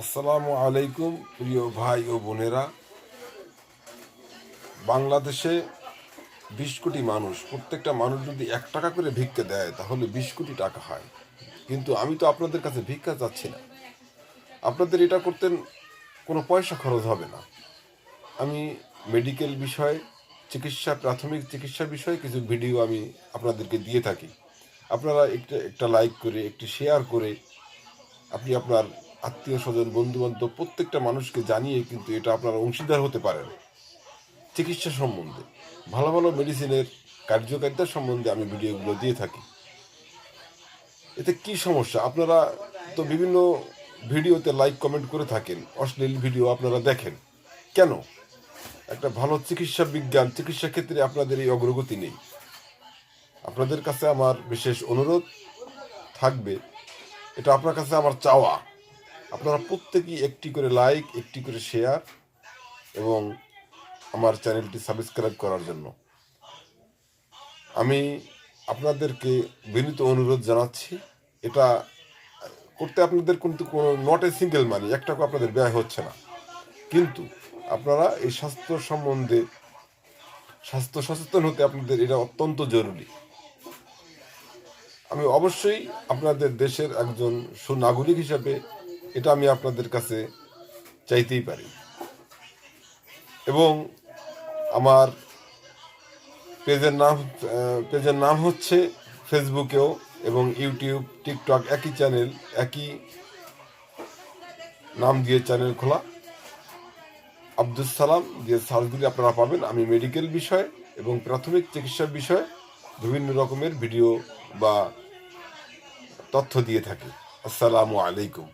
আসসালামু আলাইকুম প্রিয় ভাই ও বোনেরা। বাংলাদেশে 20 কোটি মানুষ, প্রত্যেকটা মানুষ যদি 1 টাকা করে ভিক্ষা দেয় তাহলে 20 কোটি টাকা হয়। কিন্তু আমি তো আপনাদের কাছে ভিক্ষা চাচ্ছি না। আপনাদের এটা করতেন কোনো পয়সা খরচ হবে না। আমি মেডিকেল বিষয়ে, প্রাথমিক চিকিৎসা বিষয়ে কিছু ভিডিও আমি আপনাদেরকে দিয়ে থাকি। আপনারা একটা লাইক করে, একটি শেয়ার করে আপনি আপনার আত্মীয় স্বজন, বন্ধু বান্ধব প্রত্যেকটা মানুষকে জানিয়ে কিন্তু এটা আপনারা অংশীদার হতে পারেন। চিকিৎসা সম্বন্ধে, ভালো ভালো মেডিসিনের কার্যকারিতা সম্বন্ধে আমি ভিডিওগুলো দিয়ে থাকি। এতে কি সমস্যা? আপনারা তো বিভিন্ন ভিডিওতে লাইক কমেন্ট করে থাকেন, অশ্লীল ভিডিও আপনারা দেখেন কেন? একটা ভালো চিকিৎসা বিজ্ঞান, চিকিৎসা ক্ষেত্রে আপনাদের এই অগ্রগতি নেই। আপনাদের কাছে আমার বিশেষ অনুরোধ থাকবে, এটা আপনার কাছে আমার চাওয়া, আপনারা প্রত্যেকেই একটি করে লাইক, একটি করে শেয়ার এবং আমার চ্যানেলটি সাবস্ক্রাইব করার জন্য আমি আপনাদেরকে বিনীত অনুরোধ জানাচ্ছি। এটা করতে আপনাদের কিন্তু কোনো নট এ সিঙ্গেল মানি, 1 টাকা আপনাদের ব্যয় হচ্ছে না। কিন্তু আপনারা এই স্বাস্থ্য সচেতন হতে আপনাদের এটা অত্যন্ত জরুরি। আমি অবশ্যই আপনাদের দেশের একজন সুনাগরিক হিসাবে এটা আমি আপনাদের কাছে চাইতেই পারি। এবং আমার পেজের নাম হচ্ছে ফেসবুকেও এবং ইউটিউব, টিকটক একই চ্যানেল, একই নাম দিয়ে চ্যানেল খোলা, আব্দুস সালাম দিয়ে সার্চ দিলে আপনারা পাবেন। আমি মেডিকেল বিষয় এবং প্রাথমিক চিকিৎসার বিষয়ে বিভিন্ন রকমের ভিডিও বা তথ্য দিয়ে থাকি। আসসালামু আলাইকুম।